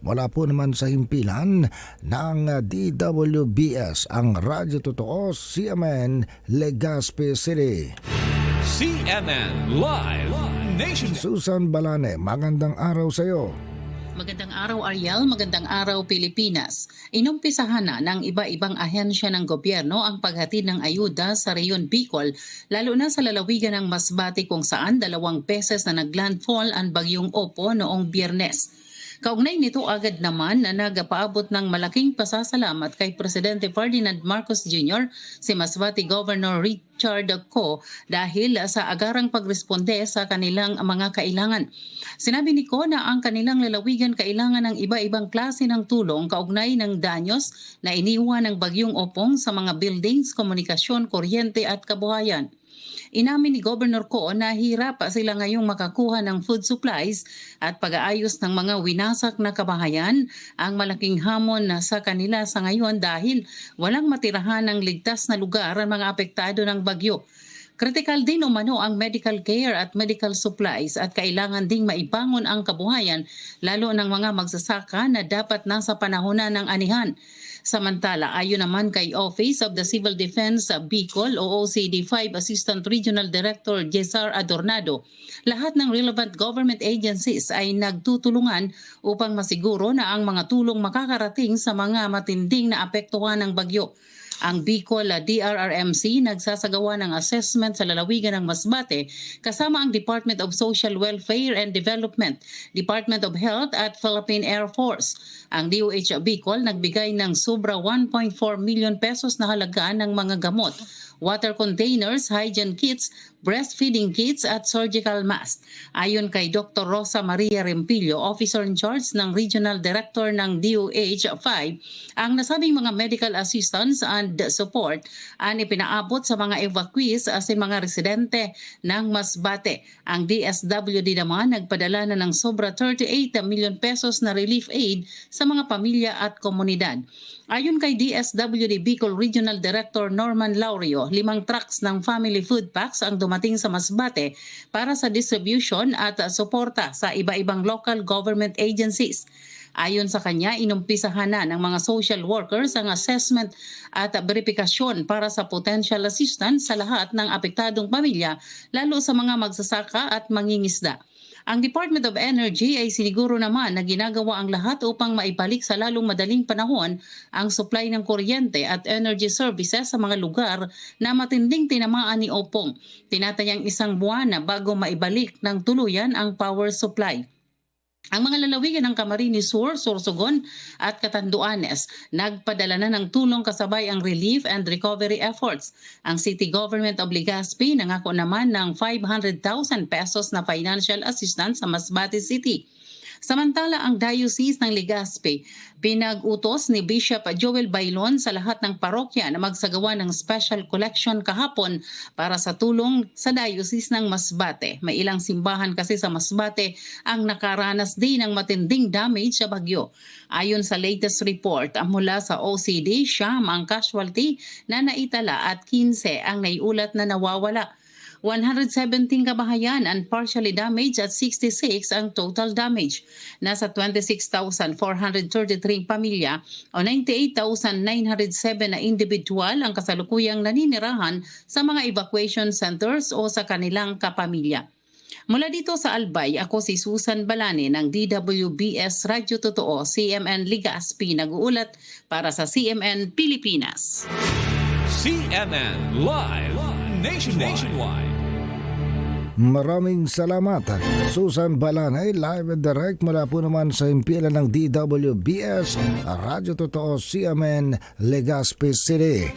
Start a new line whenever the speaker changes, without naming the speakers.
mula po naman sa himpilan ng DWBS, ang Radyo Totoo, CMN, Legazpi City.
CMN Live Nation.
Susan Balane, magandang araw sa iyo.
Magandang araw Ariel, magandang araw Pilipinas. Inumpisahan na ng iba-ibang ahensya ng gobyerno ang paghatid ng ayuda sa Rehiyon Bicol, lalo na sa lalawigan ng Masbate kung saan 2 beses na naglandfall ang bagyong Opo noong Biyernes. Kaugnay nito agad naman na nagapaabot ng malaking pasasalamat kay Presidente Ferdinand Marcos Jr. si Masbate Governor Richard Ko dahil sa agarang pagresponde sa kanilang mga kailangan. Sinabi ni Ko na ang kanilang lalawigan kailangan ng iba-ibang klase ng tulong kaugnay ng danyos na iniwan ng bagyong Opong sa mga buildings, komunikasyon, kuryente at kabuhayan. Inamin ni Governor Ko na hirap sila ngayong makakuha ng food supplies at pag-aayos ng mga winasak na kabahayan ang malaking hamon sa kanila sa ngayon dahil walang matirahan ng ligtas na lugar ang mga apektado ng bagyo. Kritikal din umano ang medical care at medical supplies at kailangan ding maibangon ang kabuhayan lalo ng mga magsasaka na dapat nasa panahonan ng anihan. Samantala, ayon naman kay Office of the Civil Defense Bicol o OCD5 Assistant Regional Director Cesar Adornado, lahat ng relevant government agencies ay nagtutulungan upang masiguro na ang mga tulong makakarating sa mga matinding na apektuhan ng bagyo. Ang Bicol DRRMC nagsasagawa ng assessment sa lalawigan ng Masbate kasama ang Department of Social Welfare and Development, Department of Health at Philippine Air Force. Ang DOH Bicol nagbigay ng sobra 1.4 million pesos na halaga ng mga gamot, water containers, hygiene kits, breastfeeding kits at surgical mask. Ayon kay Dr. Rosa Maria Rempillo, Officer in Charge ng Regional Director ng DOH-5, ang nasabing mga medical assistance and support ang ipinaabot sa mga evacuees sa mga residente ng Masbate. Ang DSWD naman nagpadala na ng sobra 38 million pesos na relief aid sa mga pamilya at komunidad. Ayon kay DSWD Bicol Regional Director Norman Laurio, 5 trucks ng family food packs ang dumating sa Masbate para sa distribution at suporta sa iba-ibang local government agencies. Ayon sa kanya, inumpisahan na ng mga social workers ang assessment at verifikasyon para sa potential assistance sa lahat ng apektadong pamilya, lalo sa mga magsasaka at mangingisda. Ang Department of Energy ay siniguro naman na ginagawa ang lahat upang maibalik sa lalong madaling panahon ang supply ng kuryente at energy services sa mga lugar na matinding tinamaan ni Opong. Tinatayang 1 buwan na bago maibalik ng tuluyan ang power supply. Ang mga lalawigan ng Camarines Sur, Sorsogon at Catanduanes nagpadala na ng tulong kasabay ang relief and recovery efforts. Ang City Government of Legazpi nangako naman ng 500,000 pesos na financial assistance sa Masbate City. Samantala, ang Diocese ng Legazpi, pinag-utos ni Bishop Joel Bailon sa lahat ng parokya na magsagawa ng special collection kahapon para sa tulong sa Diocese ng Masbate. May ilang simbahan kasi sa Masbate ang nakaranas din ng matinding damage sa bagyo. Ayon sa latest report, mula sa OCD, 9 ang casualty na naitala at 15 ang naiulat na nawawala. 117 kabahayan and partially damaged at 66 ang total damage. Nasa 26,433 pamilya o 98,907 na individual ang kasalukuyang naninirahan sa mga evacuation centers o sa kanilang kapamilya. Mula dito sa Albay, ako si Susan Balane ng DWBS Radyo Totoo, CMN Legazpi, nag-uulat para sa CMN Pilipinas.
CMN Live Nationwide.
Maraming salamat, Susan Balane, live and direct mula po naman sa himpilan ng DWBS, Radyo Totoo, CMN, Legazpi City.